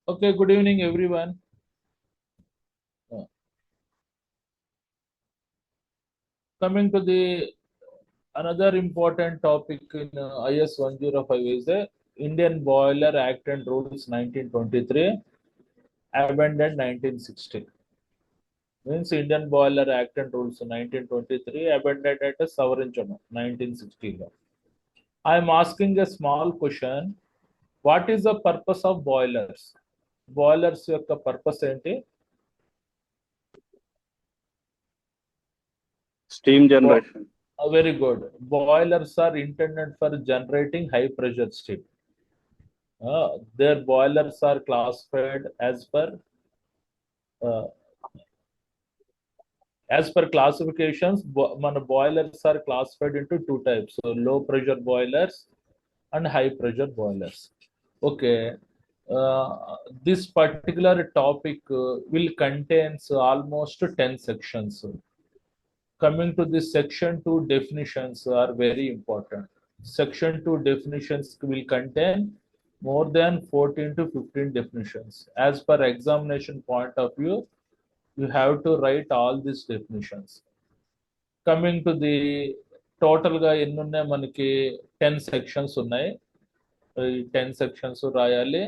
Okay, good evening, everyone. Coming to the another important topic in IS 105 is the Indian Boiler Act and Rules 1923, amended 1960. Means Indian Boiler Act and Rules 1923, amended at a sovereign 1960. I am asking a small question. What is the purpose of boilers? Boilers యొక్క purpose ఏంటి? Steam generation. Very good. Boilers are intended for generating high pressure steam. Their boilers are classified as per classifications. మన boilers are classified into two types: so low pressure boilers and high pressure boilers. Okay. This particular topic will contains almost 10 sections. Coming to this section 2, definitions are very important. Section 2 definitions will contain more than 14 to 15 definitions. As per examination point of view, you have to write all these definitions. Coming to the total గా ఎన్ని ఉన్నాయి మనకి 10 sections ఉన్నాయి. 10 sections రాయాలి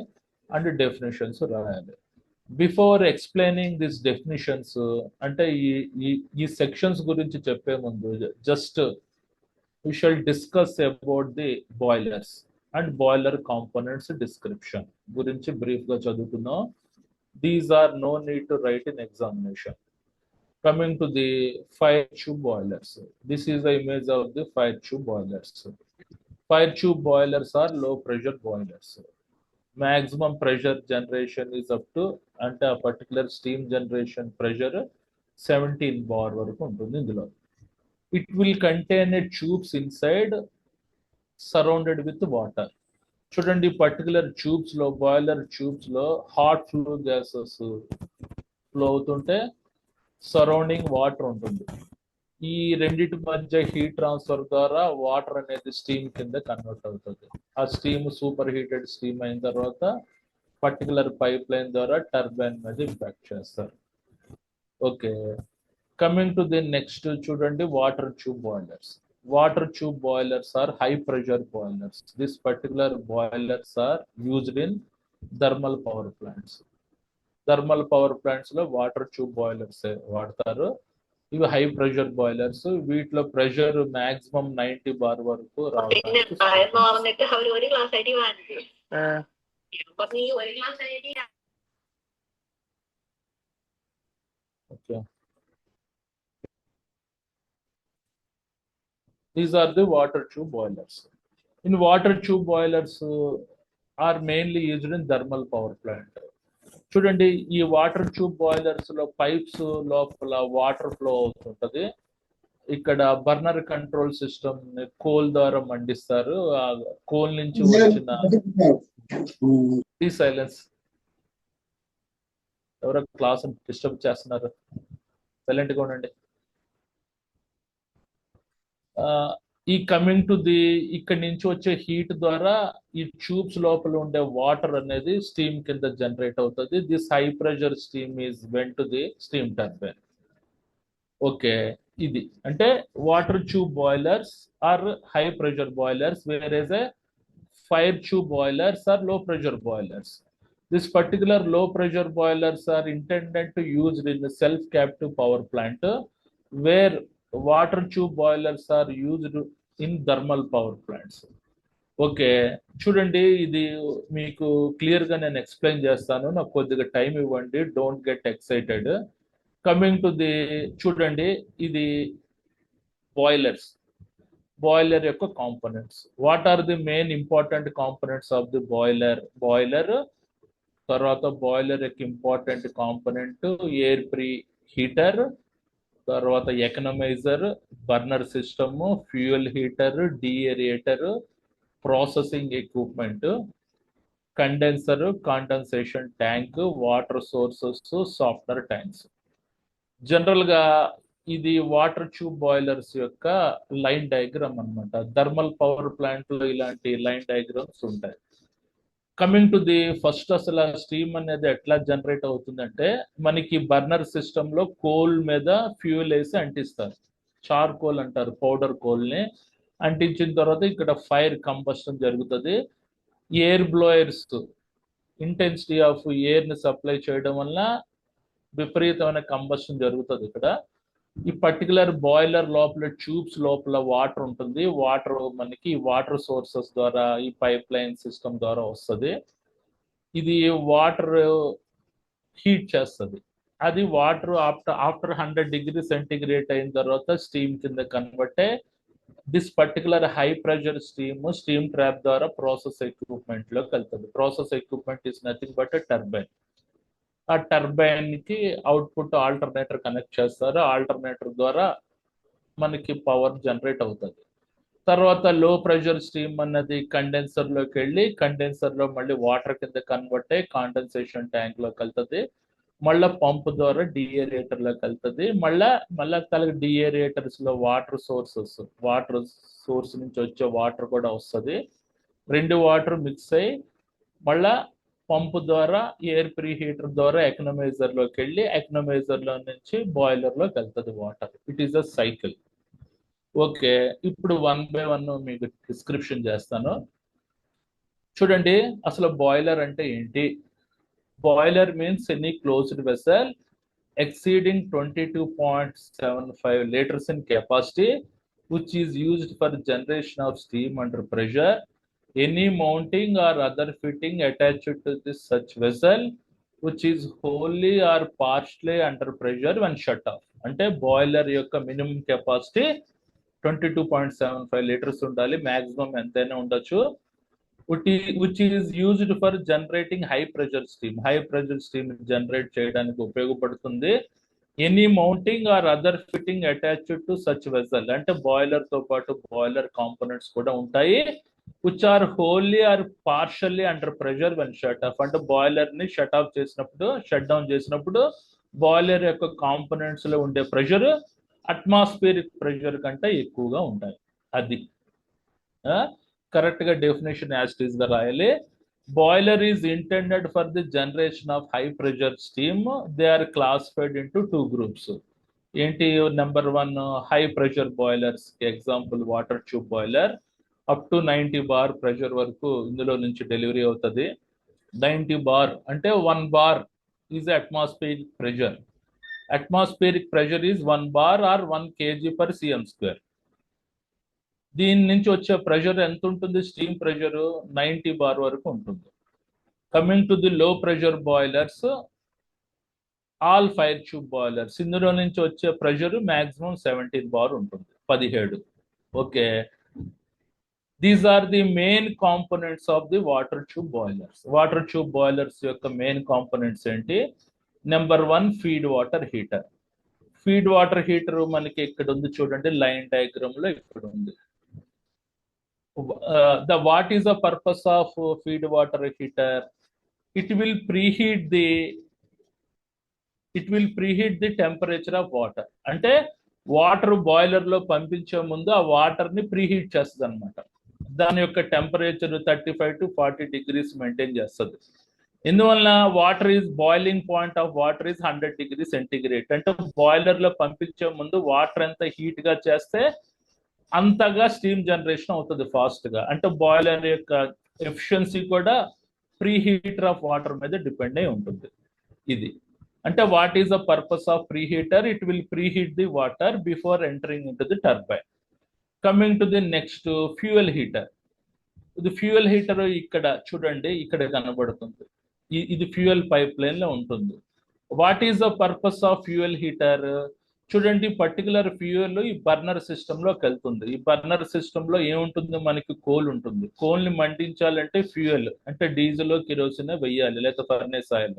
and definitions రాయాలి. Before explaining this definitions అంటే ఈ sections గురించి చెప్పే ముందు just we shall discuss about the boilers and boiler components description గురించి brief గా చదువుకుందాం. These are no need to write in examination. Coming to the fire tube boilers, this is the image of the fire tube boilers. Fire tube boilers are low pressure boilers. Maximum pressure generation is up to అంటే a particular steam generation pressure 17 bar వరకు ఉంటుంది ఇందులో. It will contain a tubes inside surrounded with water. చూడండి particular tubes లో boiler tubes లో hot flue gases flow అవుతుంటే surrounding water ఉంటుంది. ఈ రెండిటి మధ్య హీట్ ట్రాన్స్ఫర్ ద్వారా వాటర్ అనేది స్టీమ్ కింద కన్వర్ట్ అవుతుంది. ఆ స్టీమ్ సూపర్ హీటెడ్ స్టీమ్ అయిన తర్వాత పర్టికులర్ పైప్ లైన్ ద్వారా టర్బైన్ మీద ఇంపాక్ట్ చేస్తారు. Okay, coming to the next చూడండి water tube boilers. Water tube boilers are high pressure boilers. This particular boilers are used in thermal power plants. Thermal power plants లో water tube boilers వాడతారు. ఇవి high pressure boilers. వీటిలో pressure maximum 90 bar వరకు రావడానికి. These are the water tube boilers. In water tube boilers are mainly used in thermal power plant. చూడండి ఈ water tube boilers లో pipes లోపల వాటర్ ఫ్లో అవుతుంటది. ఇక్కడ బర్నర్ కంట్రోల్ సిస్టమ్ కోల్ ద్వారా మండిస్తారు. ఆ కోల్ నుంచి వచ్చిన సైలెన్స్ ఎవరో క్లాస్ డిస్టర్బ్ చేస్తున్నారు, సైలెంట్ గా ఉండండి. ఈ కమింగ్ టు ది ఇక్కడ నుంచి వచ్చే హీట్ ద్వారా ఈ ట్యూబ్స్ లోపల ఉండే వాటర్ అనేది స్టీమ్ కింద జనరేట్ అవుతుంది. This high pressure steam is went to the steam turbine. Okay, ఇది అంటే water tube boilers are high pressure boilers, whereas a fire tube boilers are low pressure boilers. This particular low pressure boilers are intended to use in the self-captive power plant, where water tube boilers are used in thermal power plants. Okay, చూడండి ఇది మీకు clear గా నేను explain చేస్తాను, నాకు కొద్దిగా time ఇవ్వండి, don't get excited. Coming to the చూడండి ఇది బాయిలర్స్, బాయిలర్ యొక్క components. What are the main important components of the boiler? తర్వాత బాయిలర్ యొక్క important component air pre heater, తర్వాత economiser, burner system, fuel heater, deaerator, processing equipment, condenser, condensation tank, water sources, software tanks. General గా ఇది water tube boilers యొక్క line diagram అన్నమాట. Thermal power plant లో ఇలాంటి line diagrams ఉంటాయి. Coming to the first, అసలు steam అనేది ఎట్లా జనరేట్ అవుతుందంటే, మనకి బర్నర్ సిస్టమ్ లో కోల్ మీద ఫ్యూయల్ వేసి అంటిస్తారు. చార్కోల్ అంటారు, పౌడర్ కోల్ ని అంటించిన తర్వాత ఇక్కడ ఫైర్ కంబస్షన్ జరుగుతుంది. Air blowers intensity of air ని సప్లై చేయడం వల్ల విపరీతమైన కంబస్షన్ జరుగుతుంది. ఇక్కడ ఈ పర్టికులర్ బాయిలర్ లోపల ట్యూబ్స్ లోపల వాటర్ ఉంటుంది. వాటర్ మనకి వాటర్ సోర్సెస్ ద్వారా ఈ పైప్ లైన్ సిస్టమ్ ద్వారా వస్తుంది. ఇది వాటర్ హీట్ చేస్తుంది. అది వాటర్ ఆఫ్టర్ 100 degrees సెంటిగ్రేడ్ అయిన తర్వాత స్టీమ్ కింద కన్వర్ట్ అయ్యి this particular high pressure steam trap ద్వారా ప్రాసెస్ ఎక్విప్మెంట్ లోకి వెళ్తుంది. Process equipment is nothing but turbine. ఆ టర్బైన్ కి అవుట్పుట్ ఆల్టర్నేటర్ కనెక్ట్ చేస్తారు. ఆల్టర్నేటర్ ద్వారా మనకి పవర్ జనరేట్ అవుతుంది. తర్వాత లో ప్రెషర్ స్టీమ్ అన్నది కండెన్సర్ లోకి వెళ్ళి కండెన్సర్ లో మళ్ళీ వాటర్ కింద కన్వర్ట్ అయ్యి కాండెన్సేషన్ ట్యాంక్ లోకి వెళ్తుంది. మళ్ళీ పంప్ ద్వారా డిఏరియేటర్ లోకి వెళ్తుంది. మళ్ళా తలకి డిఏరియేటర్స్ లో వాటర్ సోర్స్ నుంచి వచ్చే వాటర్ కూడా వస్తుంది. రెండు వాటర్ మిక్స్ అయ్యి మళ్ళా పంపు ద్వారా ఎయిర్ ప్రీ హీటర్ ద్వారా ఎకనమైజర్ లోకి వెళ్ళి ఎకనమైజర్ లో నుంచి బాయిలర్ లోకి వెళ్తుంది water. It is a cycle. Okay, ఇప్పుడు 1 by 1 మీకు డిస్క్రిప్షన్ చేస్తాను. చూడండి, అసలు బాయిలర్ అంటే ఏంటి? Boiler means any closed vessel exceeding 22.75 liters in capacity, which is used for generation of steam under pressure. Any mounting or other fitting attached to this such vessel, which is wholly or partially under pressure when shut off. అంటే boiler యొక్క minimum capacity 22.75 litres ఉండాలి, maximum ఎంతైనా ఉండొచ్చు. which is used for generating high pressure steam. High pressure steam generate చేయడానికి ఉపయోగపడుతుంది. Any mounting or other fitting attached to such vessel, అంటే boiler తో పాటు బాయిలర్ కాంపోనెంట్స్ కూడా ఉంటాయి. which are wholly or partially under pressure when shut off. అంటే boiler ని shut off చేసినప్పుడు, షట్ డౌన్ చేసినప్పుడు బాయిలర్ యొక్క కాంపోనెంట్స్ లో ఉండే ప్రెషర్ అట్మాస్ఫియరిక్ ప్రెషర్ కంటే ఎక్కువగా ఉంటాయి. అది కరెక్ట్ గా డెఫినేషన్ యాజ్ ఇట్ ఈస్ గా రాయాలి. Boiler is intended for the generation of high pressure steam. They are classified into 2 groups. ఏంటి? Number 1 high pressure boilers, example water tube boiler. Up to 90 bar pressure వరకు ఇందులో నుంచి delivery అవుతుంది. 90 bar అంటే 1 bar is atmospheric pressure. Atmospheric pressure is 1 bar or 1 kg/cm². దీని నుంచి వచ్చే pressure ఎంత ఉంటుంది? స్టీమ్ ప్రెషర్ 90 bar వరకు ఉంటుంది. Coming to the low pressure boilers, all fire tube boilers, ఇందులో నుంచి వచ్చే ప్రెషర్ మాక్సిమం 17 bar ఉంటుంది, 17. Okay, these are the main components of the water tube boilers. Water tube boilers యొక్క main components ఏంటి? Number 1 feed water heater. Feed water heater మనకి ఇక్కడ ఉంది చూడండి, లైన్ డయాగ్రామ్ లో ఇక్కడ ఉంది. What is the purpose of feed water heater? It will preheat the temperature of water. అంటే వాటర్ బాయిలర్ లో పంపించే ముందు ఆ వాటర్ ని ప్రీహీట్ చేస్తుంది అనమాట. దాని యొక్క టెంపరేచర్ 35 to 40 degrees మెయింటైన్ చేస్తుంది. ఎందువల్ల? Water is boiling point of water is 100 degrees centigrade. అంటే బాయిలర్ లో పంపించే ముందు వాటర్ ఎంత హీట్ గా చేస్తే అంతగా స్టీమ్ జనరేషన్ అవుతుంది ఫాస్ట్ గా. అంటే బాయిలర్ యొక్క ఎఫిషియన్సీ కూడా ప్రీ హీటర్ ఆఫ్ వాటర్ మీద డిపెండ్ అయి ఉంటుంది. ఇది అంటే what is the purpose of pre heater? It will pre heat the water before entering in to the turbine. Coming to the next, fuel heater. ఇది fuel heater ఇక్కడ చూడండి, ఇక్కడ కనబడుతుంది. ఇది ఫ్యూయల్ పైప్ లైన్ లో ఉంటుంది. What is the purpose of fuel heater? చూడండి, particular fuel ఈ బర్నర్ సిస్టమ్ లోకి వెళ్తుంది. ఈ బర్నర్ సిస్టమ్ లో ఏముంటుంది? మనకి కోల్ ఉంటుంది. కోల్ ని మండించాలంటే ఫ్యూయల్ అంటే డీజిల్, కిరోసిన్ వెయ్యాలి, లేకపోతే ఫర్నేస్ ఆయిల్.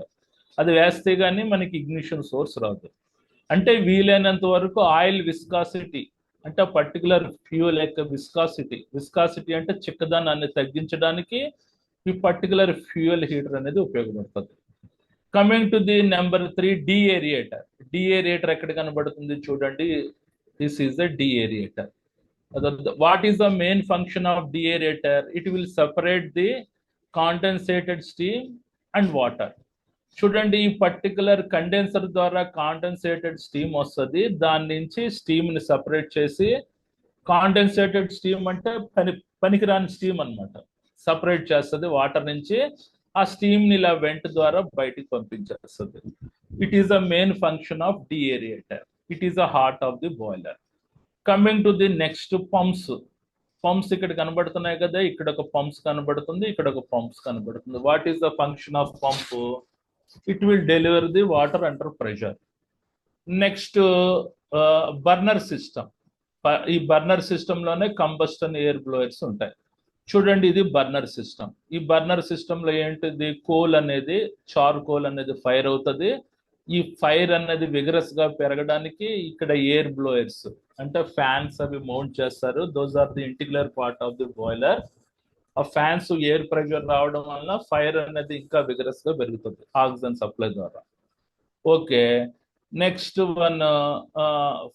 అది వేస్తే గానీ మనకి ఇగ్నిషన్ సోర్స్ రాదు. అంటే వీలైనంత వరకు ఆయిల్ విస్కాసిటీ, అంటే పర్టికులర్ ఫ్యూయల్ యొక్క విస్కాసిటీ అంటే చిక్కదనాన్ని తగ్గించడానికి ఈ పర్టికులర్ ఫ్యూయల్ హీటర్ అనేది ఉపయోగపడుతుంది. Coming to the number 3, deaerator. Deaerator ఎక్కడ కనబడుతుంది చూడండి, this is the deaerator. What is the main function of deaerator? It will separate the condensated steam and water. చూడండి, ఈ పర్టికులర్ కండెన్సర్ ద్వారా కాండెన్సేటెడ్ స్టీమ్ వస్తుంది. దాని నుంచి స్టీమ్ని సపరేట్ చేసి, కాండెన్సేటెడ్ స్టీమ్ అంటే పనికిరాని స్టీమ్ అనమాట, సపరేట్ చేస్తుంది వాటర్ నుంచి. ఆ స్టీమ్ని ఇలా వెంట్ ద్వారా బయటికి పంపించేస్తుంది. It is the main function of deaerator. It is the heart of the boiler. Coming to the next, pumps. Pumps ఇక్కడ కనబడుతున్నాయి కదా, ఇక్కడ ఒక పంప్స్ కనబడుతుంది, ఇక్కడ ఒక పంప్స్ కనబడుతుంది. What is the function of pump? It will deliver the water under pressure. Next, burner system. ఈ బర్నర్ సిస్టంలోనే కంబస్టన్ ఎయిర్ బ్లోయర్స్ ఉంటాయి. చూడండి, ఇది బర్నర్ సిస్టమ్. ఈ బర్నర్ సిస్టంలో ఏంటిది, కోల్ అనేది, చార్కోల్ అనేది ఫైర్ అవుతుంది. ఈ ఫైర్ అనేది విగరస్ గా పెరగడానికి ఇక్కడ ఎయిర్ బ్లోయర్స్ అంటే ఫ్యాన్స్ అవి మౌంట్ చేస్తారు. Those are the integral part of the boiler. ఆ ఫ్యాన్స్ ఎయిర్ ప్రెషర్ రావడం వల్ల ఫైర్ అనేది ఇంకా విగరస్ గా పెరుగుతుంది ఆక్సిజన్ సప్లై ద్వారా. Okay, next one,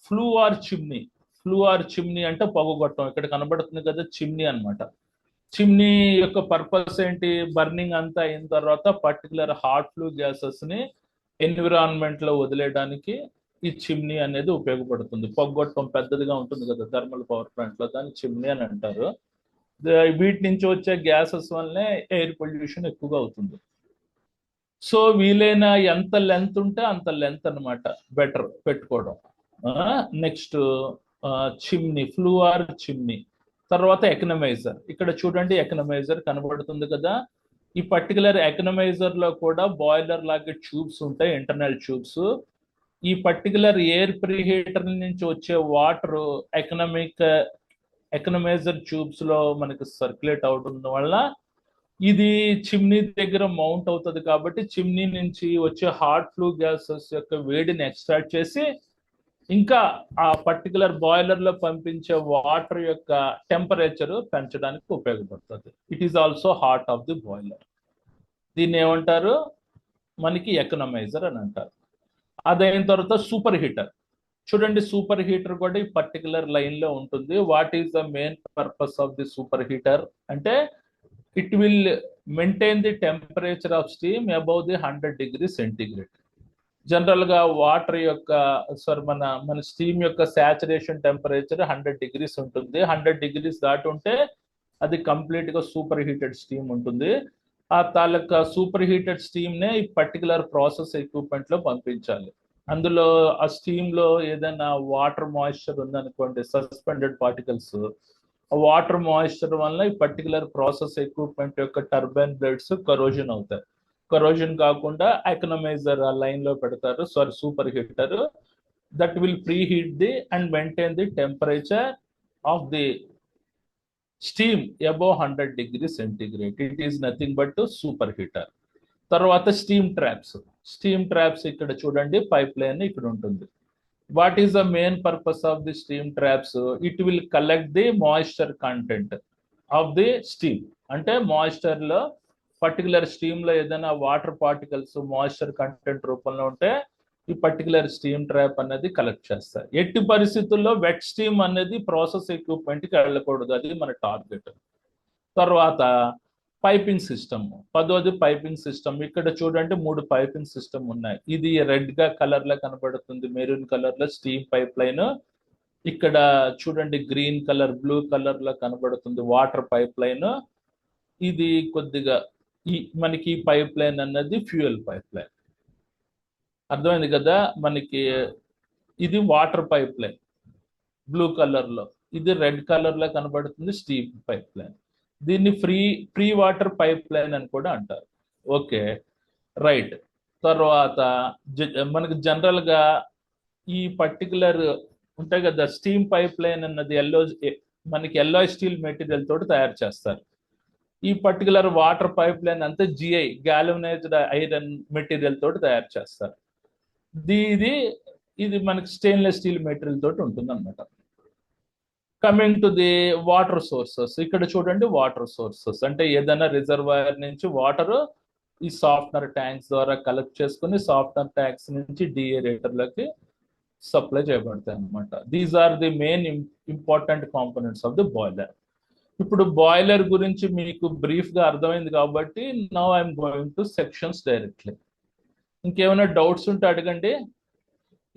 flue or chimney. Flue or chimney అంటే పొగగొట్టం. ఇక్కడ కనబడుతుంది కదా చిమ్నీ అన్నమాట. చిమ్నీ యొక్క పర్పస్ ఏంటి? బర్నింగ్ అంతా అయిన తర్వాత పర్టికులర్ హాట్ ఫ్లూ గ్యాసెస్ ని ఎన్విరాన్మెంట్ లో వదిలేయడానికి ఈ చిమ్నీ అనేది ఉపయోగపడుతుంది. పొగగొట్టం పెద్దదిగా ఉంటుంది కదా థర్మల్ పవర్ ప్లాంట్ లో, దాన్ని చిమ్నీ అని అంటారు. వీటి నుంచి వచ్చే గ్యాసెస్ వల్లనే ఎయిర్ పొల్యూషన్ ఎక్కువగా అవుతుంది. సో వీలైన ఎంత లెంత్ ఉంటే అంత లెంత్ అనమాట బెటర్ పెట్టుకోవడం. Next, chimney, flue or chimney. తర్వాత ఎకనమైజర్. ఇక్కడ చూడండి, ఎకనమైజర్ కనబడుతుంది కదా. ఈ పర్టికులర్ ఎకనమైజర్ లో కూడా బాయిలర్ లాగే ట్యూబ్స్ ఉంటాయి, ఇంటర్నల్ ట్యూబ్స్. ఈ పర్టికులర్ ఎయిర్ ప్రీహీటర్ నుంచి వచ్చే వాటర్ ఎకనమైజర్ ట్యూబ్స్ లో మనకి సర్క్యులేట్ అవడం వల్ల ఇది చిమ్నీ దగ్గర మౌంట్ అవుతుంది. కాబట్టి చిమ్నీ నుంచి వచ్చే హాట్ ఫ్లూ గ్యాసెస్ యొక్క వేడిని ఎక్స్ట్రాక్ట్ చేసి ఇంకా ఆ పర్టికులర్ బాయిలర్ లో పంపించే వాటర్ యొక్క టెంపరేచర్ పెంచడానికి ఉపయోగపడుతుంది. It is also heart of the boiler. దీన్ని ఏమంటారు? మనకి ఎకనమైజర్ అని అంటారు. అదైన తర్వాత సూపర్ హీటర్. చూడండి, సూపర్ హీటర్ కూడా ఈ పర్టికులర్ లైన్ లో ఉంటుంది. What is the main purpose of the super heater అంటే it will maintain the temperature of steam above the 100 degrees centigrade. General గా వాటర్ యొక్క మన స్టీమ్ యొక్క సాచురేషన్ టెంపరేచర్ 100 degrees ఉంటుంది. 100 degrees దాటి ఉంటే అది కంప్లీట్ గా సూపర్ హీటెడ్ స్టీమ్ ఉంటుంది. ఆ తాలూకా సూపర్ హీటెడ్ స్టీమ్ నే ఈ పర్టికులర్ ప్రాసెస్ ఎక్విప్మెంట్ లో పంపించాలి. అందులో ఆ స్టీమ్ లో ఏదైనా వాటర్ మాయిశ్చర్ ఉందనుకోండి, సస్పెండెడ్ పార్టికల్స్, వాటర్ మాయిశ్చర్ వల్ల ఈ పర్టికులర్ ప్రాసెస్ ఎక్విప్మెంట్ యొక్క టర్బైన్ బ్లేడ్స్ కరోజన్ అవుతాయి. కరోజన్ కాకుండా ఎకనమైజర్ ఆ లైన్ లో పెడతారు, super heater, that will pre heat the and maintain the temperature of the steam above 100 degrees centigrade. It is nothing but super heater. తర్వాత steam traps. Steam traps ఇక్కడ చూడండి, pipe line ఇక్కడ ఉంటుంది. What is the main purpose of the steam traps? It will collect the moisture content of the steam. అంటే moisture లో particular steam లో ఏదైనా water particles moisture content రూపంలో ఉంటే ఈ పర్టికులర్ స్టీమ్ ట్రాప్ అనేది కలెక్ట్ చేస్తారు. ఎట్టి పరిస్థితుల్లో వెట్ స్టీమ్ అనేది ప్రాసెస్ ఎక్విప్మెంట్ కి వెళ్ళకూడదు, అది మన టార్గెట్. తర్వాత పైపింగ్ సిస్టమ్. 10వది పైపింగ్ సిస్టమ్. ఇక్కడ చూడండి 3 పైపింగ్ సిస్టమ్ ఉన్నాయి. ఇది రెడ్ గా కలర్ లో కనబడుతుంది, మెరూన్ కలర్ లో స్టీమ్ పైప్ లైన్. ఇక్కడ చూడండి గ్రీన్ కలర్, బ్లూ కలర్ లో కనబడుతుంది వాటర్ పైప్ లైన్. ఇది కొద్దిగా మనకి పైప్ లైన్ అన్నది ఫ్యూయల్ పైప్ లైన్. అర్థమైంది కదా మనకి? ఇది water pipe line blue colour లో, ఇది రెడ్ కలర్ లో కనబడుతుంది స్టీమ్ పైప్ లైన్. దీన్ని ఫ్రీ వాటర్ పైప్ లైన్ అని కూడా అంటారు. Okay, right. తర్వాత మనకి జనరల్ గా ఈ పర్టికులర్ ఉంటాయి కదా స్టీమ్ పైప్ లైన్ అన్నది మనకి ఎల్లో స్టీల్ మెటీరియల్ తోటి తయారు చేస్తారు. ఈ పర్టికులర్ వాటర్ పైప్ లైన్ అంతా జిఐ, గ్యాల్వనైజ్డ్ ఐరన్ మెటీరియల్ తోటి తయారు చేస్తారు. ఇది మనకి స్టెయిన్లెస్ స్టీల్ మెటీరియల్ తోటి ఉంటుంది అనమాట. Coming to the water sources. ఇక్కడ చూడండి, వాటర్ సోర్సెస్ అంటే ఏదైనా రిజర్వాయర్ నుంచి వాటర్ ఈ సాఫ్ట్నర్ ట్యాంక్స్ ద్వారా కలెక్ట్ చేసుకుని సాఫ్ట్నర్ ట్యాంక్స్ నుంచి డీఏరేటర్లకి సప్లై చేయబడతాయి అనమాట. These are the main important components of the boiler. ఇప్పుడు బాయిలర్ గురించి మీకు బ్రీఫ్ గా అర్థమైంది కాబట్టి now I'm going to sections directly. ఇంకేమైనా డౌట్స్ ఉంటే అడగండి.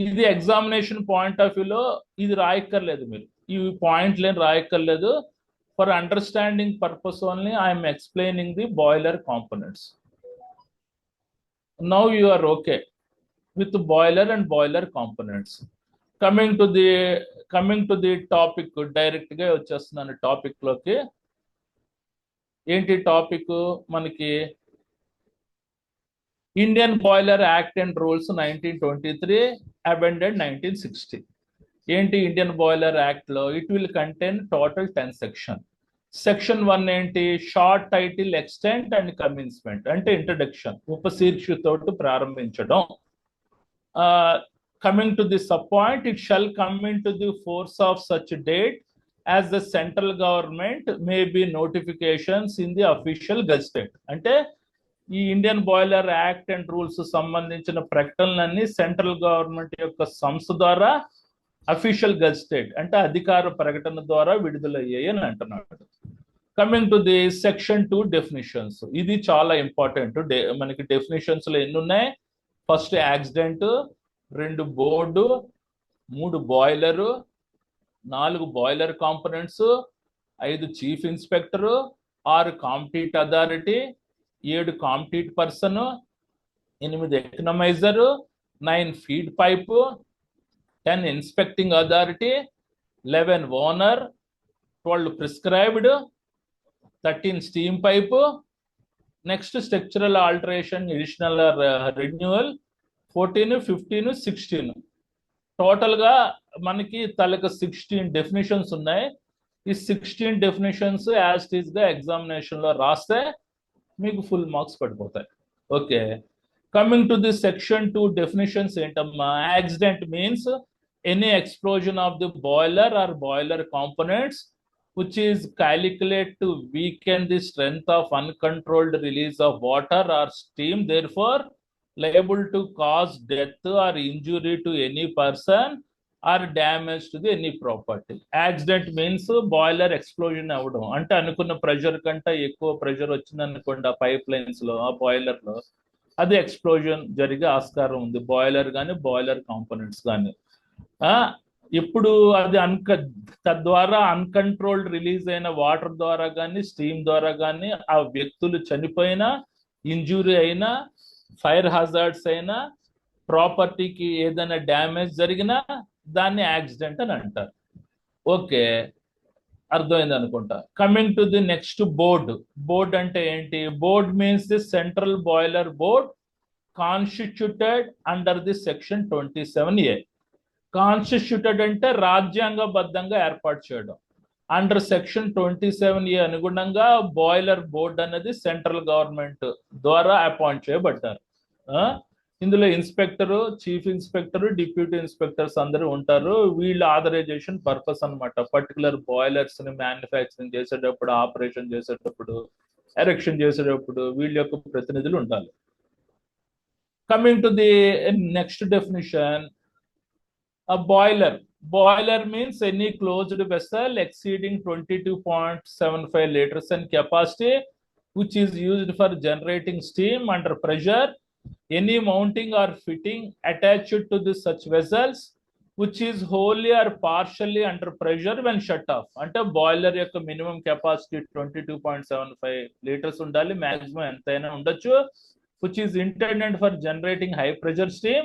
ఇది ఎగ్జామినేషన్ పాయింట్ ఆఫ్ వ్యూలో ఇది రాయక్కర్లేదు, మీరు ఈ పాయింట్లేం రాయక్కర్లేదు. For understanding purpose only I'm explaining the boiler components. Now you are okay with boiler and boiler components. Coming to the topic, direct గా వచ్చేస్తున్నాను టాపిక్ లోకి. ఏంటి టాపిక్ మనకి? Indian boiler act and rules 1923 amended 1960. ఏంటి Indian boiler act లో? It will contain total 10 section. Section 1 ఏంటి? Short title, extent and commencement, అంటే introduction, ఉపశీర్షితో ప్రారంభించడం. Coming to the sub-point, it shall come into the force of such date as the central government may be notifications in the official gazette. అంటే ఈ Indian boiler act and rules సంబంధించిన ప్రకటనలన్నీ central government యొక్క సంస్థ ద్వారా official gazetted అంటే అధికార ప్రకటన ద్వారా విడుదలయ్యాయి అని అంటున్నాడు. Coming to the section 2 definitions. ఇది చాలా ఇంపార్టెంట్. మనకి డెఫినిషన్స్ లో ఎన్ని ఉన్నాయి? First accident, 2 board, 3 boiler, 4 boiler components, 5 chief inspector, 6 compete authority, 7 compete person, 8 ఎకనమైజరు, 9 feed pipe, 10 inspecting authority, 11 owner, 12 prescribed, 13 steam pipe, next structural alteration, additional renewal 14, 15, 16. Total గా మనకి తలక 16 definitions ఉన్నాయి. ఈ 16 డెఫినేషన్స్ యాజ్ ఇట్ ఈస్ గా examination లో రాస్తే మీకు full marks పడిపోతాయి. Okay, coming to the section 2 definitions ఏంటమ్మా? Accident means any explosion of the boiler or boiler components which is calculated to weaken the strength of uncontrolled release of water or steam, therefore liable to cause death or injury to any person or damage to the any property. Accident means boiler explosion avadam, ante anukunna pressure kanta ekkuva pressure vachindi anukonda pipe lines lo aa boiler lo, adi explosion jarige ఆస్కారం ఉంది, boiler కానీ boiler components కానీ. ఇప్పుడు అది తద్వారా uncontrolled release అయిన water ద్వారా కానీ స్టీమ్ ద్వారా కానీ ఆ వ్యక్తులు చనిపోయినా, ఇంజురీ అయినా, ఫైర్ హజార్డ్స్ అయినా, ప్రాపర్టీకి ఏదైనా డ్యామేజ్ జరిగినా దాన్ని యాక్సిడెంట్ అని అంటారు. ఓకే, అర్థమైంది అనుకుంటా. Coming to the next board. Board అంటే ఏంటి? Board means the central boiler board constituted under the section 27A. Constituted అంటే రాజ్యాంగబద్ధంగా ఏర్పాటు చేయడం. అండర్ సెక్షన్ 27A అనుగుణంగా బాయిలర్ బోర్డ్ అనేది సెంట్రల్ గవర్నమెంట్ ద్వారా అపాయింట్ చేయబడ్డారు. ఇందులో inspector, chief inspector, deputy inspectors అందరూ ఉంటారు. వీళ్ళ ఆథరైజేషన్ పర్పస్ అనమాట. పర్టికులర్ బాయిలర్స్ ని మ్యానుఫ్యాక్చరింగ్ చేసేటప్పుడు, ఆపరేషన్ చేసేటప్పుడు, ఎరెక్షన్ చేసేటప్పుడు వీళ్ళ యొక్క ప్రతినిధులు ఉండాలి. Coming to the next definition, a boiler means any closed vessel exceeding 22.75 liters in capacity which is used for generating steam under pressure, any mounting or fitting attached to the such vessels which is wholly or partially under pressure when shut off. అంటే boiler యొక్క minimum capacity 22.75 litres ఉండాలి, maximum ఎంతైనా ఉండొచ్చు. which is intended for generating high pressure steam,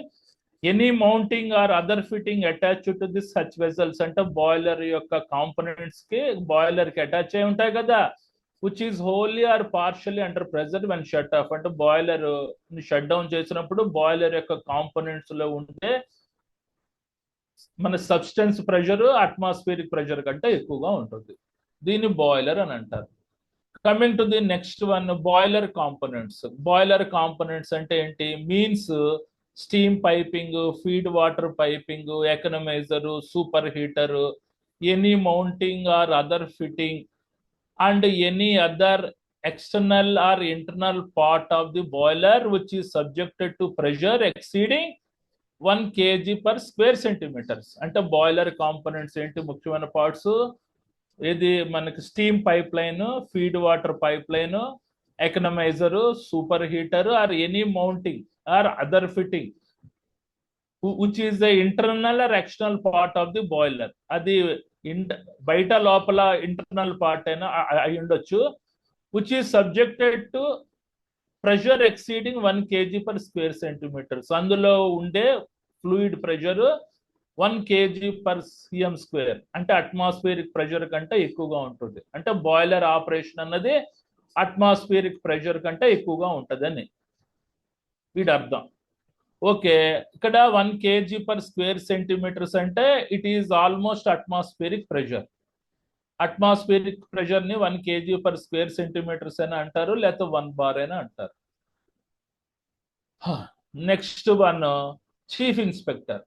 any mounting or other fitting attach to this such vessels, అంటే boiler యొక్క components కి boiler కి అటాచ్ అయి ఉంటాయి కదా, which is wholly or partially under pressure when shut off, అంటే boiler shut down చేసినప్పుడు బాయిలర్ యొక్క కాంపోనెంట్స్ లో ఉంటే మన సబ్స్టెన్స్ ప్రెషర్ అట్మాస్ఫియరిక్ ప్రెషర్ కంటే ఎక్కువగా ఉంటుంది. దీన్ని బాయిలర్ అని అంటారు. Coming to the next one, boiler components. Boiler components అంటే ఏంటి? Means steam piping, feed water piping, economiser, super heater, any mounting or other fitting and any other external or internal part of the boiler which is subjected to pressure exceeding 1 kg per square centimeters. అంటే boiler components ఏంటి? ముఖ్యమైన parts ఇది మనకి steam pipe line, feed water pipe line, economiser, super heater or any mounting or other fitting which is the internal or external part of the boiler. అది బయట లోపల internal part అయినా అయి ఉండొచ్చు, which is subjected to pressure exceeding 1 kg per square centimeter. So అందులో ఉండే fluid pressure 1 kg per cm square, అంటే atmospheric pressure కంటే ఎక్కువగా ఉంటుంది. అంటే బాయిలర్ ఆపరేషన్ అన్నది అట్మాస్ఫియరిక్ ప్రెషర్ కంటే ఎక్కువగా ఉంటుందని వీడి అర్థం. ఓకే, ఇక్కడ 1 kg per square centimeters అంటే it is almost atmospheric pressure. Atmospheric pressure ని 1 kg per square centimeters అని అంటారు, లేకపోతే 1 bar అయినా అంటారు. Next one, chief inspector.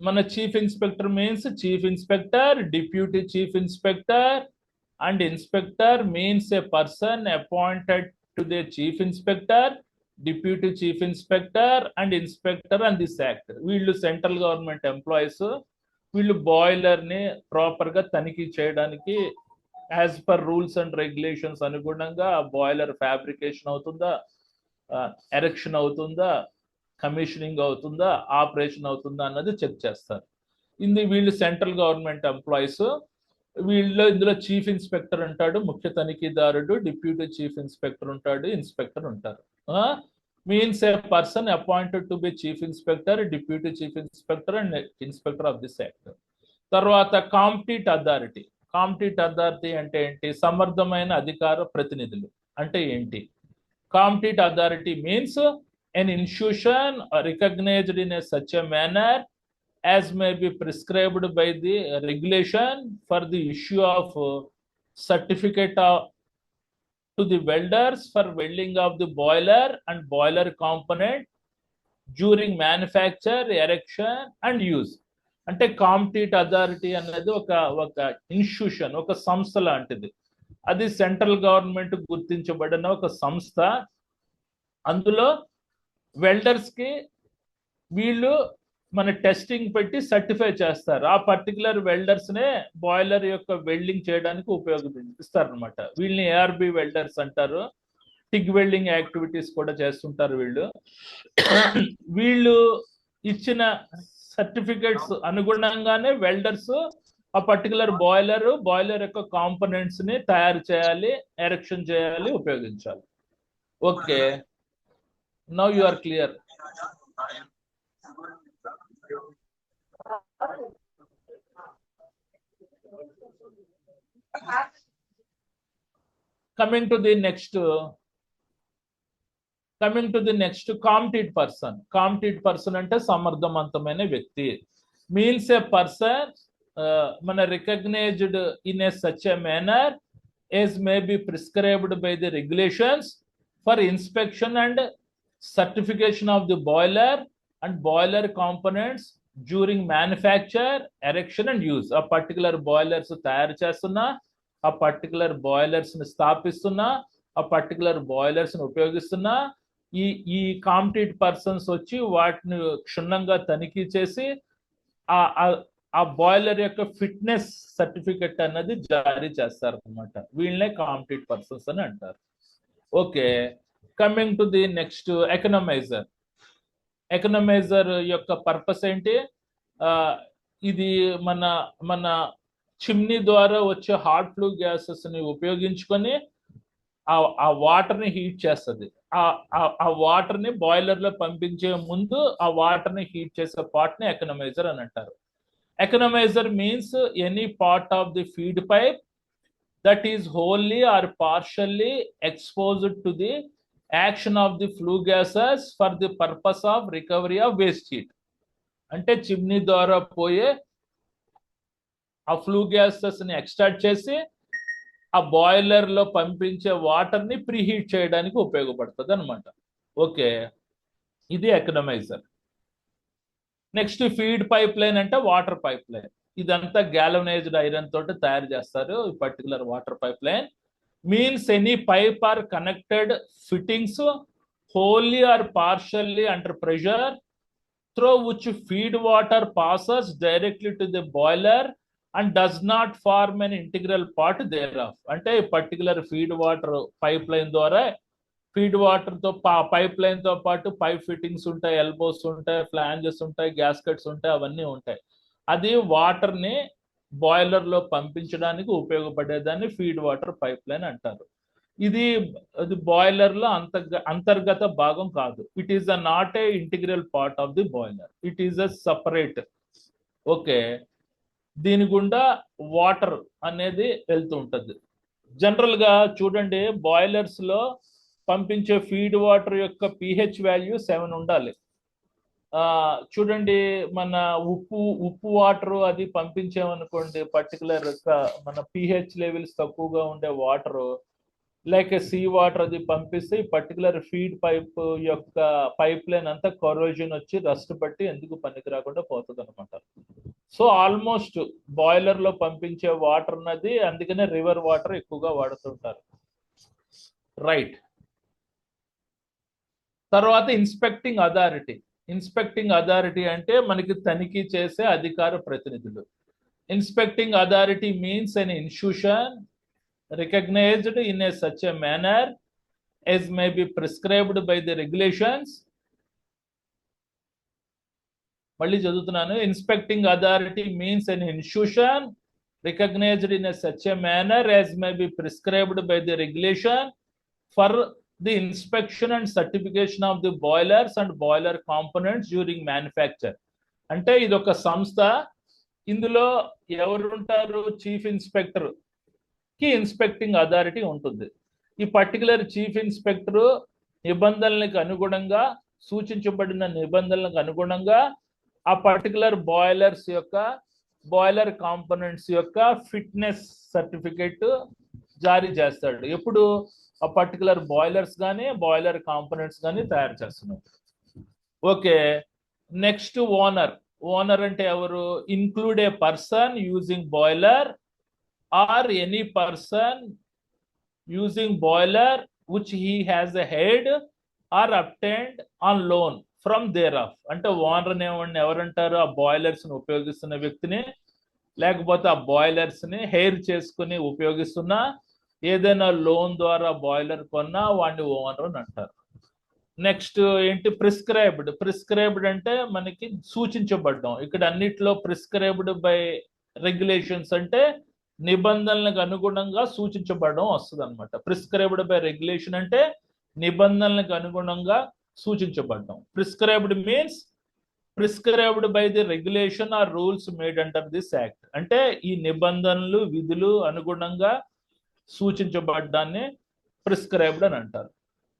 మన chief inspector means chief inspector, deputy chief inspector and inspector means a person appointed to the chief inspector, deputy chief inspector and inspector and this act. వీళ్ళు central government employees. వీళ్ళు బాయిలర్ ని proper గా తనిఖీ చేయడానికి as per rules and regulations అనుగుణంగా boiler fabrication అవుతుందా, erection అవుతుందా, కమిషనింగ్ అవుతుందా, ఆపరేషన్ అవుతుందా అన్నది చెక్ చేస్తారు. వీళ్ళు సెంట్రల్ గవర్నమెంట్ ఎంప్లాయీస్. ఇందులో చీఫ్ ఇన్స్పెక్టర్ ఉంటాడు, ముఖ్య తనిఖీదారుడు, డిప్యూటీ చీఫ్ ఇన్స్పెక్టర్ ఉంటాడు, ఇన్స్పెక్టర్ ఉంటారు. Means a person appointed to be chief inspector, deputy chief inspector and inspector of this act. తర్వాత కాంపిటెంట్ అథారిటీ. కాంపిటెంట్ అథారిటీ అంటే ఏంటి? సమర్థమైన అధికార ప్రతినిధులు అంటే ఏంటి? Competent authority means an institution recognized in a such a manner as may be prescribed by the regulation for the issue of certificate to the welders for welding of the boiler and boiler component during manufacture, erection and use. అంటే competent authority అనేది ఒక institution, ఒక సంస్థ లాంటిది. అది central government గుర్తించబడిన ఒక సంస్థ. అందులో వెల్డర్స్ కి వీళ్ళు మన టెస్టింగ్ పెట్టి సర్టిఫై చేస్తారు. ఆ పర్టికులర్ వెల్డర్స్ నే బాయిలర్ యొక్క వెల్డింగ్ చేయడానికి ఉపయోగిస్తారు అనమాట. వీళ్ళని ఏఆర్బి వెల్డర్స్ అంటారు. టిగ్ వెల్డింగ్ యాక్టివిటీస్ కూడా చేస్తుంటారు వీళ్ళు. వీళ్ళు ఇచ్చిన సర్టిఫికేట్స్ అనుగుణంగానే వెల్డర్స్ ఆ పర్టికులర్ బాయిలర్ యొక్క కాంపోనెంట్స్ ని తయారు చేయాలి, ఎరెక్షన్ చేయాలి, ఉపయోగించాలి. Okay, now you are clear. Coming to the next competent person. Competent person అంటే సమర్థవంతమైన వ్యక్తి. means a person మన recognized in a such a manner as may be prescribed by the regulations for inspection and certification of the boiler and boiler components during manufacture, erection and use. ఆ particular boilers తయారు చేస్తున్నా, ఆ particular boilers ని స్థాపిస్తున్నా, ఆ particular boilers ని ఉపయోగిస్తున్నా, ఈ competent persons వచ్చి వాటిని క్షుణ్ణంగా తనిఖీ చేసి ఆ బాయిలర్ యొక్క ఫిట్నెస్ సర్టిఫికెట్ అన్నది జారీ చేస్తారు అనమాట. వీళ్ళనే కాంపిటెంట్ పర్సన్స్ అని అంటారు. Okay, coming to the next economiser. Economiser యొక్క పర్పస్ ఏంటి? ఇది మన చిమ్నీ ద్వారా వచ్చే హాట్ ఫ్లూ గ్యాసెస్ ని ఉపయోగించుకొని ఆ వాటర్ ని హీట్ చేస్తుంది. ఆ వాటర్ ని బాయిలర్ లో పంపించే ముందు ఆ వాటర్ ని హీట్ చేసే పార్ట్ ని ఎకనమైజర్ అని అంటారు. Economiser means any part of the feed pipe that is wholly or partially exposed to the action of the flue gases for the purpose of recovery of waste heat. అంటే chimney ద్వారా పోయే ఆ flu gases ని extract చేసి ఆ boiler లో పంపించే water ని ప్రీహీట్ చేయడానికి ఉపయోగపడుతుంది అనమాట. ఓకే, ఇది economiser. Next feed pipe line అంటే వాటర్ పైప్ లైన్. ఇదంతా గ్యాలవనైజ్డ్ ఐరన్ తోటి తయారు చేస్తారు. ఈ particular water pipe line means any pipe or connected fittings wholly or partially under pressure through which feed water passes directly to the boiler and does not form an integral part thereof. అంటే particular feed water pipe line ద్వారా feed water తో pipe line తో పాటు pipe fittings ఉంటాయి, elbows ఉంటాయి, flanges ఉంటాయి, gaskets ఉంటాయి, అవన్నీ ఉంటాయి. అది వాటర్ ని బాయిలర్ లో పంపించడానికి ఉపయోగపడేదాన్ని ఫీడ్ వాటర్ పైప్ లైన్ అంటారు. ఇది బాయిలర్ లో అంతర్గత భాగం కాదు. It is not a integral part of the boiler, it is a separate. Okay, దీని గుండా వాటర్ అనేది వెళ్తూ ఉంటుంది. జనరల్ గా చూడండి, బాయిలర్స్ లో పంపించే ఫీడ్ వాటర్ యొక్క pH వాల్యూ 7 ఉండాలి. చూడండి, మన ఉప్పు వాటర్ అది పంపించామనుకోండి, పర్టికులర్ మన pH లెవెల్స్ తక్కువగా ఉండే వాటర్ లైక్ సీ వాటర్ అది పంపిస్తే ఈ పర్టికులర్ ఫీడ్ పైప్ యొక్క పైప్ లైన్ అంతా కరోజన్ వచ్చి రస్ట్ పట్టి ఎందుకు పనికి రాకుండా పోతుంది అనమాట. సో ఆల్మోస్ట్ బాయిలర్ లో పంపించే వాటర్ అన్నది అందుకనే రివర్ వాటర్ ఎక్కువగా వాడుతుంటారు. రైట్. తర్వాత ఇన్స్పెక్టింగ్ అథారిటీ. ఇన్స్పెక్టింగ్ అథారిటీ అంటే మనకి తనిఖీ చేసే అధికార ప్రతినిధులు. Inspecting authority means an institution recognized in a such a manner as may be prescribed by the regulations. మళ్ళీ చదువుతున్నాను. Inspecting authority means an institution recognized in a such a manner as may be prescribed by the regulation for the inspection and certification of the boilers and boiler components during manufacture. అంటే ఇది ఒక సంస్థ. ఇందులో ఎవరు ఉంటారు? Chief inspector కి inspecting authority ఉంటుంది. ఈ పర్టికులర్ చీఫ్ ఇన్స్పెక్టర్ నిబంధనలకు అనుగుణంగా, సూచించబడిన నిబంధనలకు అనుగుణంగా ఆ పర్టికులర్ బాయిలర్స్ యొక్క బాయిలర్ కాంపోనెంట్స్ యొక్క ఫిట్నెస్ సర్టిఫికేట్ జారీ చేస్తాడు. ఎప్పుడు ఆ పర్టికులర్ బాయిలర్స్ కానీ బాయిలర్ కాంపోనెంట్స్ కానీ తయారు చేస్తున్నారు. Okay, next owner. ఓనర్ అంటే ఎవరు? Include A person using boiler or any person using boiler which he has a head or obtained on loan from thereof. అంటే ఓనర్ ఎవరంటారు? ఆ బాయిలర్స్ ని ఉపయోగిస్తున్న వ్యక్తిని, లేకపోతే ఆ బాయిలర్స్ ని హెయిర్ చేసుకుని ఉపయోగిస్తున్న, ఏదైనా లోన్ ద్వారా బాయిలర్ కొన్నా వాడిని ఓనర్ అని అంటారు. నెక్స్ట్ ఏంటి? ప్రిస్క్రైబ్డ్. ప్రిస్క్రైబ్డ్ అంటే మనకి సూచించబడ్డం. ఇక్కడ అన్నిట్లో ప్రిస్క్రైబ్డ్ బై రెగ్యులేషన్స్ అంటే నిబంధనలకు అనుగుణంగా సూచించబడడం వస్తుంది అనమాట. ప్రిస్క్రైబ్డ్ బై రెగ్యులేషన్ అంటే నిబంధనలకు అనుగుణంగా సూచించబడడం. Prescribed means prescribed by the regulation or rules made under this act. అంటే ఈ నిబంధనలు, విధులు అనుగుణంగా సూచించబడ్డాన్ని ప్రిస్క్రైబ్డ్ అని అంటారు.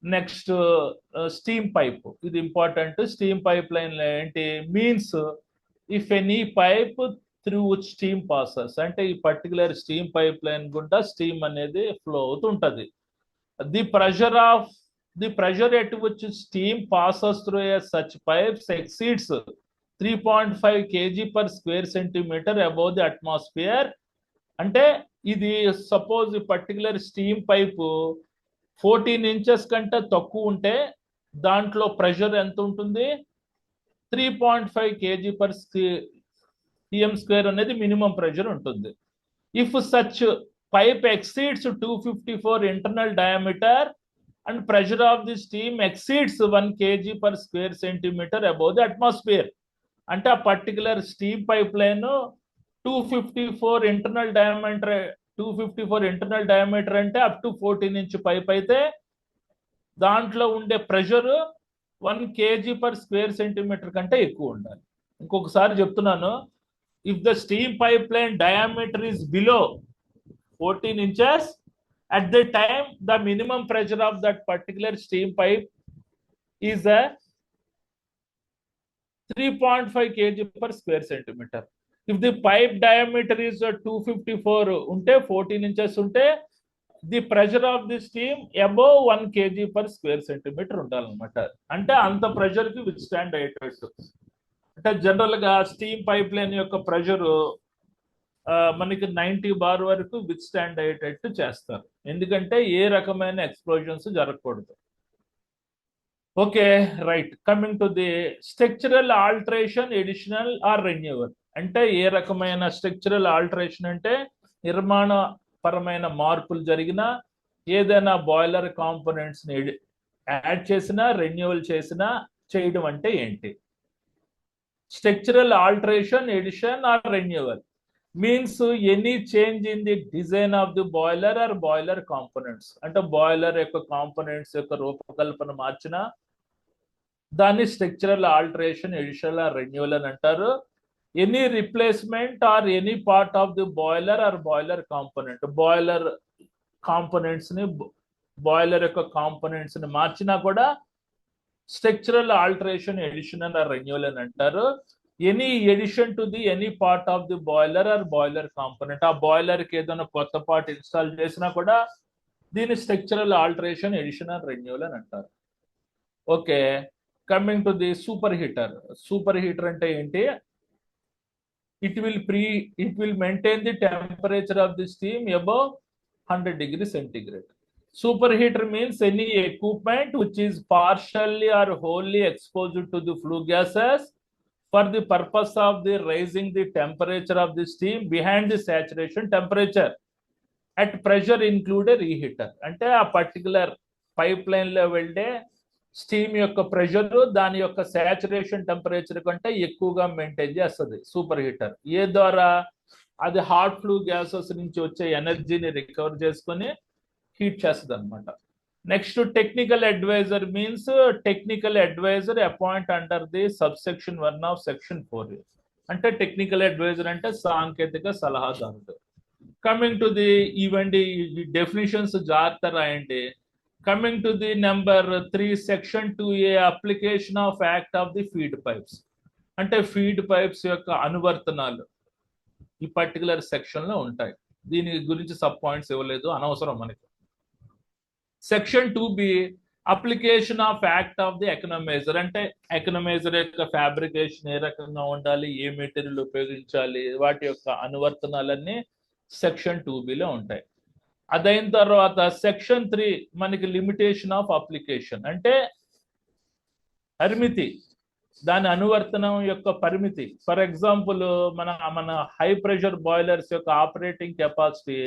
Next steam pipe. ఇది ఇంపార్టెంట్. స్టీమ్ పైప్ లైన్ ఏంటి? Means if any pipe through which steam passes. అంటే ఈ పర్టికులర్ స్టీమ్ పైప్ లైన్ గుండా స్టీమ్ అనేది ఫ్లో అవుతుంటది. The pressure at which steam passes through a such pipes exceeds 3.5 kg per square centimeter above the atmosphere. అంటే ఇది suppose ఈ particular steam pipe 14 inches కంటే తక్కువ ఉంటే దాంట్లో ప్రెషర్ ఎంత ఉంటుంది? 3.5 kg per cm square అనేది మినిమం ప్రెషర్ ఉంటుంది. If such pipe exceeds 254 internal diameter and pressure of the steam exceeds 1 kg per square centimeter above the atmosphere. అంటే ఆ particular steam pipe line 254 internal diameter అంటే up to 14 inch pipe అయితే దాంట్లో ఉండే pressure 1 kg per square centimeter కంటే ఎక్కువ ఉండాలి. ఇంకొకసారి చెప్తున్నాను. If the steam pipeline diameter is below 14 inches, at the time the minimum pressure of that particular steam pipe is a 3.5 kg per square centimeter. If the pipe diameter is 254 ఉంటే 14 inches ఉంటే the pressure of the steam above 1 kg per square centimeter ఉండాలన్నమాట. అంటే అంత pressure కి with stand అయ్యేటట్టు. అంటే general గా steam pipe line యొక్క ప్రెషర్ మనకి 90 bar వరకు విత్ స్టాండ్ అయ్యేటట్టు చేస్తారు. ఎందుకంటే ఏ రకమైన ఎక్స్ప్లోజన్స్ జరగకూడదు. Okay, right. Coming to the structural alteration, addition or renewal. అంటే ఏ రకమైన స్ట్రక్చరల్ ఆల్టరేషన్ అంటే నిర్మాణపరమైన మార్పులు జరిగినా ఏదైనా బాయిలర్ కాంపోనెంట్స్ ని యాడ్ చేసినా రెన్యువల్ చేసినా చేయడం అంటే ఏంటి? Structural alteration, addition or renewal means any change in the design of the boiler or boiler components. అంటే బాయిలర్ యొక్క కాంపోనెంట్స్ యొక్క రూపకల్పన మార్చినా దాన్ని structural alteration, addition or renewal అని అంటారు. Any replacement or any part of the boiler or boiler component, boiler components ని boiler యొక్క కాంపోనెంట్స్ ని మార్చినా కూడా structural alteration, addition or renewal అని అంటారు. Any addition to the any part of the boiler or boiler component, ఆ boiler కి ఏదైనా కొత్త పార్ట్ ఇన్స్టాల్ చేసినా కూడా దీని structural alteration, addition or renewal అని అంటారు. Okay, coming to the super heater. Super heater అంటే ఏంటి? it will maintain the temperature of the steam above 100 degrees centigrade. Superheater means any equipment which is partially or wholly exposed to the flue gases for the purpose of the raising the temperature of the steam behind the saturation temperature at pressure include a reheater. అంటే ఆ particular pipe line లో వెళ్ళే steam యొక్క pressure దాని యొక్క saturation temperature కంటే ఎక్కువగా maintain చేస్తుంది సూపర్ హీటర్. ఏ ద్వారా? అది హాట్ ఫ్లూ గ్యాసెస్ నుంచి వచ్చే ఎనర్జీని రికవర్ చేసుకొని హీట్ చేస్తుంది అనమాట. Next technical adviser means technical adviser appoint under the subsection 1 of section 4. అంటే టెక్నికల్ అడ్వైజర్ అంటే సాంకేతిక సలహాదారుడు. కమింగ్ టు ది ఇవండి డెఫినిషన్స్ జాగ్రత్త రాయండి. Coming to the number 3, section 2A, application of act of the feed pipes. అంటే feed pipes యొక్క అనువర్తనాలు ఈ పర్టికులర్ సెక్షన్ లో ఉంటాయి. దీని గురించి సబ్ పాయింట్స్ ఇవ్వలేదు, అనవసరం మనకి. Section 2B, application of act of the economiser. అంటే ఎకనమైజర్ యొక్క ఫ్యాబ్రికేషన్ ఏ రకంగా ఉండాలి, ఏ మెటీరియల్ ఉపయోగించాలి, వాటి యొక్క అనువర్తనాలన్నీ సెక్షన్ 2B లో ఉంటాయి. అదైన తర్వాత సెక్షన్ 3 మనకి లిమిటేషన్ ఆఫ్ అప్లికేషన్ అంటే పరిమితి, దాని అనువర్తనం యొక్క పరిమితి. ఫర్ ఎగ్జాంపుల్ మన హై ప్రెషర్ బాయిలర్స్ యొక్క ఆపరేటింగ్ కెపాసిటీ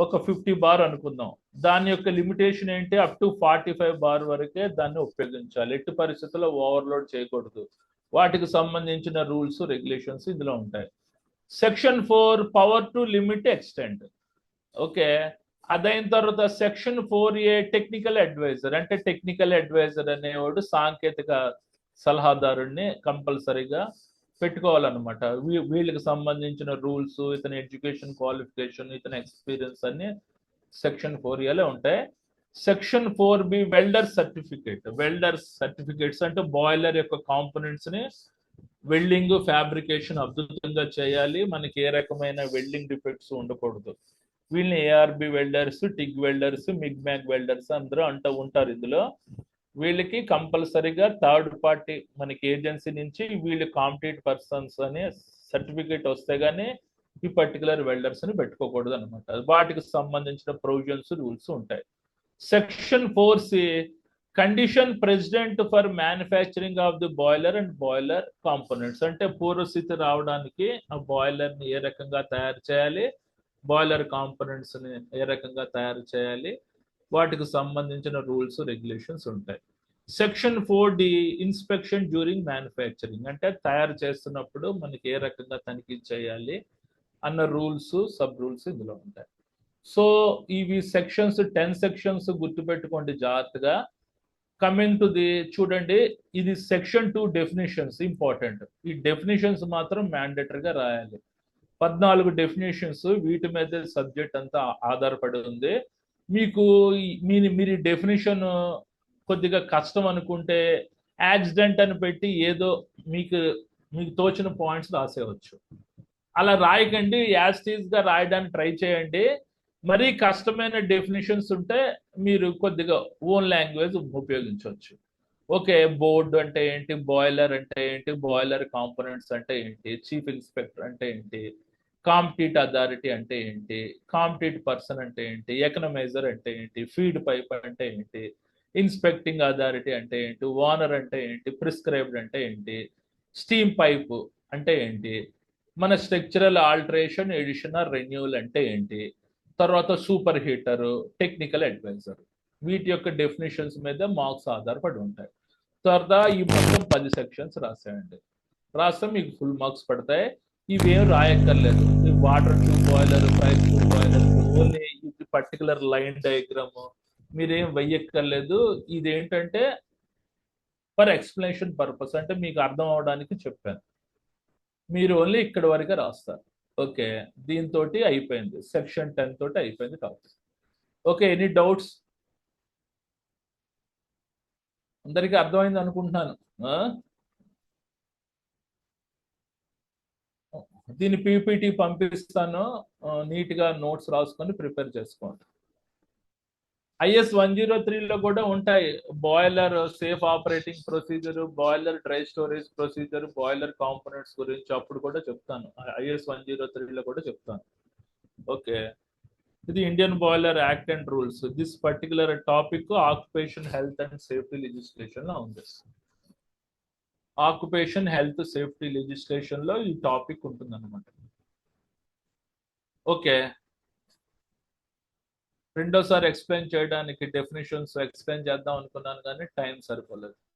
ఒక 50 బార్ అనుకుందాం. దాని యొక్క లిమిటేషన్ ఏంటి? అప్ టు 45 బార్ వరకే దాన్ని ఉపయోగించాలి, ఎట్టి పరిస్థితుల్లో ఓవర్లోడ్ చేయకూడదు. వాటికి సంబంధించిన రూల్స్, రెగ్యులేషన్స్ ఇందులో ఉంటాయి. Section 4 power to limit extent. Okay, అదైన తర్వాత సెక్షన్ 4A టెక్నికల్ అడ్వైజర్. అంటే టెక్నికల్ అడ్వైజర్ అనేవాడు సాంకేతిక సలహాదారుడిని కంపల్సరీగా పెట్టుకోవాలన్నమాట. వీళ్ళకి సంబంధించిన రూల్స్, ఇతని ఎడ్యుకేషన్ క్వాలిఫికేషన్, ఇతని ఎక్స్పీరియన్స్ అన్ని సెక్షన్ 4Aలో ఉంటాయి. Section 4B welder certificate. Welder certificates అంటే బాయిలర్ యొక్క కాంపోనెంట్స్ ని వెల్డింగ్, ఫ్యాబ్రికేషన్ అద్భుతంగా చేయాలి, మనకి ఏ రకమైన వెల్డింగ్ డిఫెక్ట్స్ ఉండకూడదు. వీళ్ళని ARB welders, TIG welders, MIG MAG welders అందరూ ఉంటారు ఇందులో. వీళ్ళకి కంపల్సరీగా థర్డ్ పార్టీ మనకి ఏజెన్సీ నుంచి వీళ్ళు కాంపిటెంట్ పర్సన్స్ అనే సర్టిఫికేట్ వస్తే గానీ ఈ పర్టికులర్ వెల్డర్స్ ని పెట్టుకోకూడదు అనమాట. వాటికి సంబంధించిన ప్రొవిజన్స్, రూల్స్ ఉంటాయి. Section 4C condition president for manufacturing of the boiler and boiler components. అంటే పూర్వస్థితి రావడానికి ఆ బాయిలర్ ని ఏ రకంగా తయారు చేయాలి, బాయిలర్ కాంపోనెంట్స్ ని ఏ రకంగా తయారు చేయాలి, వాటికి సంబంధించిన రూల్స్, రెగ్యులేషన్స్ ఉంటాయి. Section 4D inspection during manufacturing. అంటే తయారు చేస్తున్నప్పుడు మనకి ఏ రకంగా తనిఖీ చేయాలి అన్న రూల్స్, సబ్ రూల్స్ ఇందులో ఉంటాయి. సో ఇవి సెక్షన్స్ 10 సెక్షన్స్ గుర్తుపెట్టుకోండి జాగ్రత్తగా. కమింగ్ టు ది చూడండి, ఇది సెక్షన్ 2 డెఫినేషన్స్ ఇంపార్టెంట్. ఈ డెఫినేషన్స్ మాత్రం మ్యాండేటరీగా రాయాలి. 14 డెఫినేషన్స్, వీటి మీద సబ్జెక్ట్ అంతా ఆధారపడి ఉంది. మీకు మీరు డెఫినేషన్ కొద్దిగా కష్టం అనుకుంటే యాక్సిడెంట్ అని పెట్టి ఏదో మీకు తోచిన పాయింట్స్ రాసేయవచ్చు. అలా రాయకండి, యాస్టీస్ గా రాయడానికి ట్రై చేయండి. మరీ కష్టమైన డెఫినేషన్స్ ఉంటే మీరు కొద్దిగా ఓన్ లాంగ్వేజ్ ఉపయోగించవచ్చు. ఓకే, బోర్డు అంటే ఏంటి, బాయిలర్ అంటే ఏంటి, బాయిలర్ కాంపోనెంట్స్ అంటే ఏంటి, చీఫ్ ఇన్స్పెక్టర్ అంటే ఏంటి, కాంపిటెంట్ అథారిటీ అంటే ఏంటి, కాంపిటెంట్ పర్సన్ అంటే ఏంటి, ఎకనమైజర్ అంటే ఏంటి, ఫీడ్ పైప్ అంటే ఏంటి, ఇన్స్పెక్టింగ్ అథారిటీ అంటే ఏంటి, ఓనర్ అంటే ఏంటి, ప్రిస్క్రైబ్డ్ అంటే ఏంటి, స్టీమ్ పైప్ అంటే ఏంటి, మన structural alteration, addition or renewal అంటే ఏంటి, తర్వాత సూపర్ హీటర్, టెక్నికల్ అడ్వైజర్, వీటి యొక్క డెఫినేషన్స్ మీద మార్క్స్ ఆధారపడి ఉంటాయి. తర్వాత ఈ మొత్తం 10 సెక్షన్స్ రాసేయండి. రాస్తే మీకు ఫుల్ మార్క్స్ పడతాయి. ఇవేం రాయక్కర్లేదు. Water tube boiler, fire tube boiler, only ఇది పర్టికులర్ లైన్ డయాగ్రామ్ మీరేం వెయ్యక్కర్లేదు. ఇదేంటంటే ఫర్ ఎక్స్ప్లెనేషన్ పర్పస్, అంటే మీకు అర్థం అవడానికి చెప్పాను. మీరు ఓన్లీ ఇక్కడ వరకే రాస్తారు. ఓకే, దీంతో అయిపోయింది, సెక్షన్ 10 తోటి అయిపోయింది కాబట్టి. Okay, any doubts? అందరికీ అర్థమైంది అనుకుంటున్నాను. దీని పీపీటీ పంపిస్తాను, నీట్గా నోట్స్ రాసుకొని ప్రిపేర్ చేసుకోండి. IS 103లో కూడా ఉంటాయి, boiler safe operating procedure, boiler dry storage procedure, boiler components గురించి అప్పుడు కూడా చెప్తాను. IS 103లో కూడా చెప్తాను. ఓకే, ఇది Indian boiler act and rules. This particular topic occupation health and safety legislation లో ఉంది. ఆక్యుపేషన్ హెల్త్ సేఫ్టీ లెజిస్లేషన్ లో ఈ టాపిక్ ఉంటుంది అనమాట. ఓకే, రెండోసారి ఎక్స్ప్లెయిన్ చేయడానికి డెఫినేషన్స్ ఎక్స్ప్లెయిన్ చేద్దాం అనుకున్నాను కానీ టైం సరిపోలేదు.